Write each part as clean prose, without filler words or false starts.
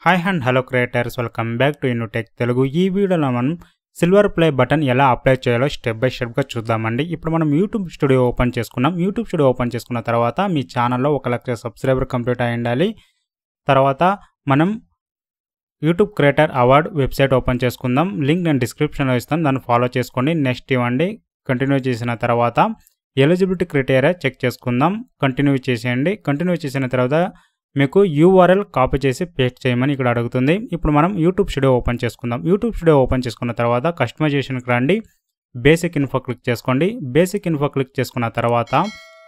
Hi and hello creators, welcome back to ఇన్నుటెక్ తెలుగు. ఈ వీడియోలో మనం సిల్వర్ ప్లే బటన్ ఎలా అప్లై చేయాలో స్టెప్ బై స్టెప్గా చూద్దామండి. ఇప్పుడు మనం యూట్యూబ్ స్టూడియో ఓపెన్ చేసుకున్నాం. యూట్యూబ్ స్టూడియో ఓపెన్ చేసుకున్న తర్వాత మీ ఛానల్లో 1 లక్ష సబ్స్క్రైబర్ కంప్లీట్ అయి ఉండాలి. తర్వాత మనం YouTube creator award website open చేసుకుందాం. లింక్ నేను డిస్క్రిప్షన్లో ఇస్తాను, దాన్ని ఫాలో చేసుకోండి. నెక్స్ట్ ఇవ్వండి. కంటిన్యూ చేసిన తర్వాత ఎలిజిబిలిటీ క్రైటీరియా చెక్ చేసుకుందాం. కంటిన్యూ చేసేయండి. కంటిన్యూ చేసిన తర్వాత మీకు యూఆర్ఎల్ కాపీ చేసి పేస్ట్ చేయమని ఇక్కడ అడుగుతుంది. ఇప్పుడు మనం యూట్యూబ్ స్టూడియో ఓపెన్ చేసుకుందాం. యూట్యూబ్ స్టూడియో ఓపెన్ చేసుకున్న తర్వాత కస్టమైజేషన్కి రండి. బేసిక్ ఇన్ఫో క్లిక్ చేసుకోండి. బేసిక్ ఇన్ఫో క్లిక్ చేసుకున్న తర్వాత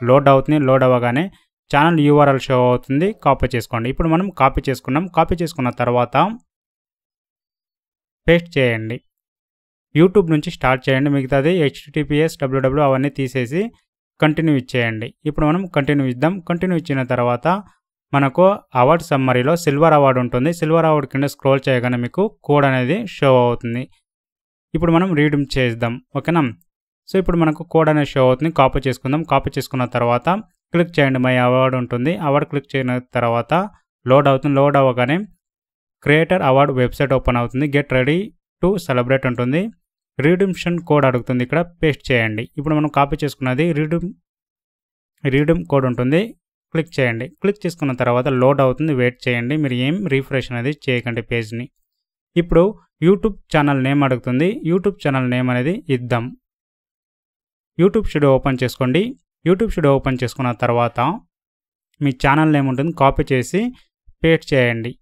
లోడ్ అవుతుంది. లోడ్ అవ్వగానే ఛానల్ యూఆర్ఎల్ షో అవుతుంది. కాపీ చేసుకోండి. ఇప్పుడు మనం కాపీ చేసుకున్నాం. కాపీ చేసుకున్న తర్వాత పేస్ట్ చేయండి. యూట్యూబ్ నుంచి స్టార్ట్ చేయండి. మిగతాది https www అవన్నీ తీసేసి కంటిన్యూ ఇచ్చేయండి. ఇప్పుడు మనం కంటిన్యూ ఇద్దాం. కంటిన్యూ ఇచ్చిన తర్వాత మనకు అవార్డ్ సమ్మరీలో సిల్వర్ అవార్డు ఉంటుంది. సిల్వర్ అవార్డు కింద స్క్రోల్ చేయగానే మీకు కోడ్ అనేది షో అవుతుంది. ఇప్పుడు మనం రీడీమ్ చేద్దాం. ఓకేనా? సో ఇప్పుడు మనకు కోడ్ అనేది షో అవుతుంది. కాపీ చేసుకుందాం. కాపీ చేసుకున్న తర్వాత క్లిక్ చేయండి. మై అవార్డు ఉంటుంది. అవార్డు క్లిక్ చేసిన తర్వాత లోడ్ అవుతుంది. లోడ్ అవ్వగానే క్రియేటర్ అవార్డు వెబ్సైట్ ఓపెన్ అవుతుంది. గెట్ రెడీ టు సెలబ్రేట్ ఉంటుంది. రీడీమ్షన్ కోడ్ అడుగుతుంది. ఇక్కడ పేస్ట్ చేయండి. ఇప్పుడు మనం కాపీ చేసుకున్నది రీడీమ్ కోడ్ ఉంటుంది. క్లిక్ చేయండి. క్లిక్ చేసుకున్న తర్వాత లోడ్ అవుతుంది. వెయిట్ చేయండి. మీరు ఏం రీఫ్రెష్ అనేది చేయకండి పేజ్ని. ఇప్పుడు యూట్యూబ్ ఛానల్ నేమ్ అడుగుతుంది. యూట్యూబ్ ఛానల్ నేమ్ అనేది ఇద్దాం. యూట్యూబ్ స్టూడియో ఓపెన్ చేసుకోండి. యూట్యూబ్ స్టూడియో ఓపెన్ చేసుకున్న తర్వాత మీ ఛానల్ నేమ్ ఉంటుంది. కాపీ చేసి పేస్ట్ చేయండి.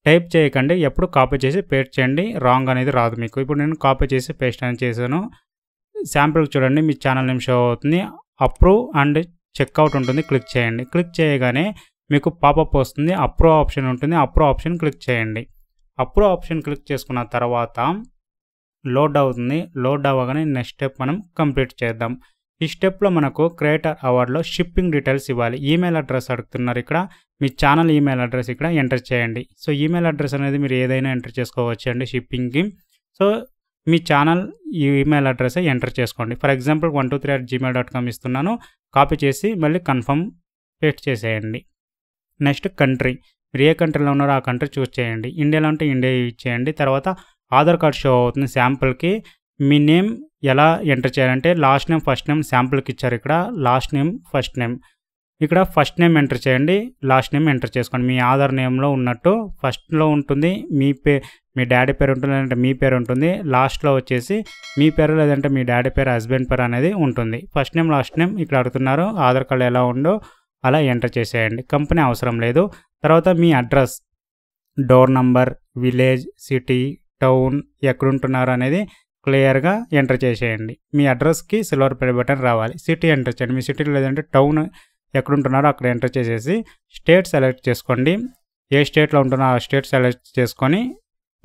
టైప్ చేయకండి. ఎప్పుడు కాపీ చేసి పేస్ట్ చేయండి. రాంగ్ అనేది రాదు మీకు. ఇప్పుడు నేను కాపీ చేసి పేస్ట్ అనేది చేశాను. శాంపుల్కి చూడండి. మీ ఛానల్ నేమ్ షో అవుతుంది. అప్రూవ్ అండ్ చెక్అవుట్ ఉంటుంది. క్లిక్ చేయండి. క్లిక్ చేయగానే మీకు పాపప్ వస్తుంది. అప్రూవ్ ఆప్షన్ ఉంటుంది. అప్రూవ్ ఆప్షన్ క్లిక్ చేయండి. అప్రూవ్ ఆప్షన్ క్లిక్ చేసుకున్న తర్వాత లోడ్ అవుతుంది. లోడ్ అవ్వగానే నెక్స్ట్ స్టెప్ మనం కంప్లీట్ చేద్దాం. ఈ స్టెప్లో మనకు క్రియేటర్ అవార్డులో షిప్పింగ్ డీటెయిల్స్ ఇవ్వాలి. ఈమెయిల్ అడ్రస్ అడుగుతున్నారు. ఇక్కడ మీ ఛానల్ ఈమెయిల్ అడ్రస్ ఇక్కడ ఎంటర్ చేయండి. సో ఈమెయిల్ అడ్రస్ అనేది మీరు ఏదైనా ఎంటర్ చేసుకోవచ్చు అండి షిప్పింగ్కి. సో మీ ఛానల్ ఈమెయిల్ అడ్రస్ ఎంటర్ చేసుకోండి. ఫర్ ఎగ్జాంపుల్ 123@gmail.com ఇస్తున్నాను. కాపీ చేసి మళ్ళీ కన్ఫర్మ్ పేస్ట్ చేసేయండి. నెక్స్ట్ కంట్రీ, మీరు ఏ కంట్రీలో ఉన్నారో ఆ కంట్రీ చూస్ చేయండి. ఇండియాలో ఉంటే ఇండియా ఇచ్చేయండి. తర్వాత ఆధార్ కార్డ్ షో అవుతుంది. శాంపుల్కి మీ నేమ్ ఎలా ఎంటర్ చేయాలంటే లాస్ట్ నేమ్ ఫస్ట్ నేమ్ శాంపుల్కి ఇచ్చారు. ఇక్కడ లాస్ట్ నేమ్ ఫస్ట్ నేమ్, ఇక్కడ ఫస్ట్ నేమ్ ఎంటర్ చేయండి. లాస్ట్ నేమ్ ఎంటర్ చేసుకోండి. మీ ఆధార్ నేమ్లో ఉన్నట్టు ఫస్ట్లో ఉంటుంది మీ డాడీ పేరు ఉంటుంది, లేదంటే మీ పేరు ఉంటుంది. లాస్ట్లో వచ్చేసి మీ పేరు లేదంటే మీ డాడీ పేరు, హస్బెండ్ పేరు అనేది ఉంటుంది. ఫస్ట్ నేమ్ లాస్ట్ నేమ్ ఇక్కడ అడుగుతున్నారు. ఆధార్ కార్డు ఎలా ఉందో అలా ఎంటర్ చేసేయండి. కంపెనీ అవసరం లేదు. తర్వాత మీ address, door number, village, city, town, ఎక్కడుంటున్నారు అనేది క్లియర్గా ఎంటర్ చేసేయండి. మీ అడ్రస్కి సిల్వర్ ప్లే బటన్ రావాలి. సిటీ ఎంటర్ చేయండి. మీ సిటీ లేదంటే టౌన్ ఎక్కడుంటున్నారో అక్కడ ఎంటర్ చేసేసి స్టేట్ సెలెక్ట్ చేసుకోండి. ఏ స్టేట్లో ఉంటున్నారో ఆ స్టేట్ సెలెక్ట్ చేసుకొని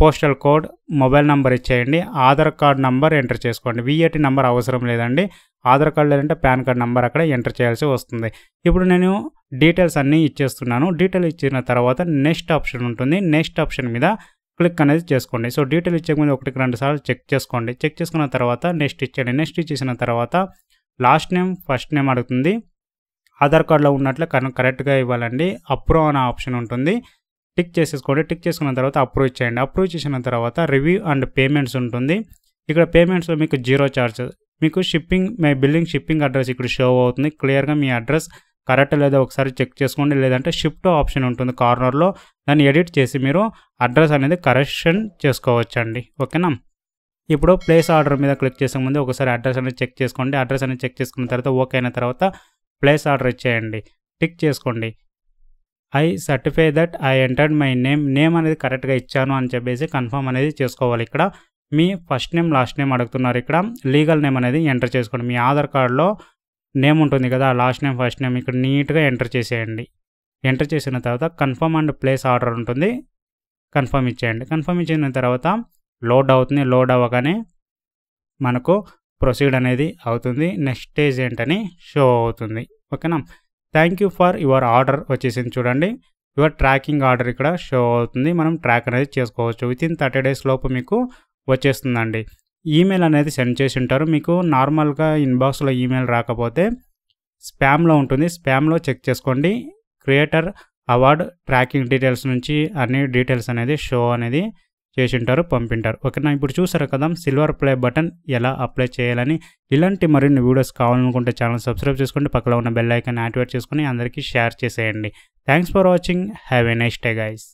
పోస్టల్ కోడ్, మొబైల్ నెంబర్ ఇచ్చేయండి. ఆధార్ కార్డ్ నెంబర్ ఎంటర్ చేసుకోండి. VAT నెంబర్ అవసరం లేదండి. ఆధార్ కార్డ్ లేదంటే పాన్ కార్డ్ నెంబర్ అక్కడ ఎంటర్ చేయాల్సి వస్తుంది. ఇప్పుడు నేను డీటెయిల్స్ అన్నీ ఇచ్చేస్తున్నాను. డీటెయిల్ ఇచ్చిన తర్వాత నెక్స్ట్ ఆప్షన్ ఉంటుంది. నెక్స్ట్ ఆప్షన్ మీద క్లిక్ అనేది చేసుకోండి. సో డీటెయిల్ ఇచ్చే ముందు 1-2 సార్లు చెక్ చేసుకోండి. చెక్ చేసుకున్న తర్వాత నెక్స్ట్ ఇచ్చేయండి. నెక్స్ట్ ఇచ్చేసిన తర్వాత లాస్ట్ నేమ్ ఫస్ట్ నేమ్ అడుగుతుంది. ఆధార్ కార్డులో ఉన్నట్లే కరెక్ట్గా ఇవ్వాలండి. అప్రూవ్ అనే ఆప్షన్ ఉంటుంది. టిక్ చేసేసుకోండి. టిక్ చేసుకున్న తర్వాత అప్రూవ్ ఇచ్చేయండి. అప్రూవ్ చేసిన తర్వాత రివ్యూ అండ్ పేమెంట్స్ ఉంటుంది. ఇక్కడ పేమెంట్స్లో మీకు 0 ఛార్జ్. మీకు షిప్పింగ్ అడ్రస్ ఇక్కడ షో అవుతుంది. క్లియర్గా మీ అడ్రస్ కరెక్ట్ లేదా ఒకసారి చెక్ చేసుకోండి. లేదంటే షిఫ్ట్ ఆప్షన్ ఉంటుంది కార్నర్లో, దాన్ని ఎడిట్ చేసి మీరు అడ్రస్ అనేది కరెక్షన్ చేసుకోవచ్చండి. ఓకేనా? ఇప్పుడు ప్లేస్ ఆర్డర్ మీద క్లిక్ చేసే ముందు ఒకసారి అడ్రస్ అనేది చెక్ చేసుకోండి. అడ్రస్ అనేది చెక్ చేసుకున్న తర్వాత ఓకే అయిన తర్వాత ప్లేస్ ఆర్డర్ ఇచ్చేయండి. టిక్ చేసుకోండి. I certify that I entered my name అనేది కరెక్ట్గా ఇచ్చాను అని చెప్పేసి కన్ఫర్మ్ అనేది చేసుకోవాలి. ఇక్కడ మీ ఫస్ట్ నేమ్ లాస్ట్ నేమ్ అడుగుతున్నారు. ఇక్కడ లీగల్ నేమ్ అనేది ఎంటర్ చేసుకోండి. మీ ఆధార్ కార్డులో నేమ్ ఉంటుంది కదా, లాస్ట్ నేమ్ ఫస్ట్ నేమ్ ఇక్కడ నీట్గా ఎంటర్ చేసేయండి. ఎంటర్ చేసిన తర్వాత కన్ఫర్మ్ అండ్ ప్లేస్ ఆర్డర్ ఉంటుంది. కన్ఫర్మ్ ఇచ్చేయండి. కన్ఫర్మ్ ఇచ్చిన తర్వాత లోడ్ అవుతుంది. లోడ్ అవ్వగానే మనకు ప్రొసీడ్ అనేది అవుతుంది. నెక్స్ట్ స్టేజ్ ఏంటని షో అవుతుంది. ఓకేనా? Thank you for your order వచ్చేసింది చూడండి. యువర్ ట్రాకింగ్ ఆర్డర్ ఇక్కడ షో అవుతుంది. మనం ట్రాక్ అనేది చేసుకోవచ్చు. వితిన్ 30 days లోపు మీకు వచ్చేస్తుందండి. ఈమెయిల్ అనేది సెండ్ చేసి ఉంటారు. మీకు నార్మల్గా ఇన్బాక్స్లో ఈమెయిల్ రాకపోతే స్పామ్లో ఉంటుంది. స్పామ్లో చెక్ చేసుకోండి. క్రియేటర్ అవార్డ్ ట్రాకింగ్ డీటెయిల్స్ నుంచి అన్ని డీటెయిల్స్ అనేది షో అనేది చేసింటారు, పంపింటారు. ఓకేనా, ఇప్పుడు చూసారు కదా సిల్వర్ ప్లే బటన్ ఎలా అప్లై చేయాలని. ఇలాంటి మరిన్ని వీడియోస్ కావాలనుకుంటే ఛానల్ సబ్స్క్రైబ్ చేసుకోండి, పక్కన ఉన్న బెల్ ఐకాన్ యాక్టివేట్ చేసుకొని అందరికీ షేర్ చేసేయండి. Thanks for watching. Have a nice day guys.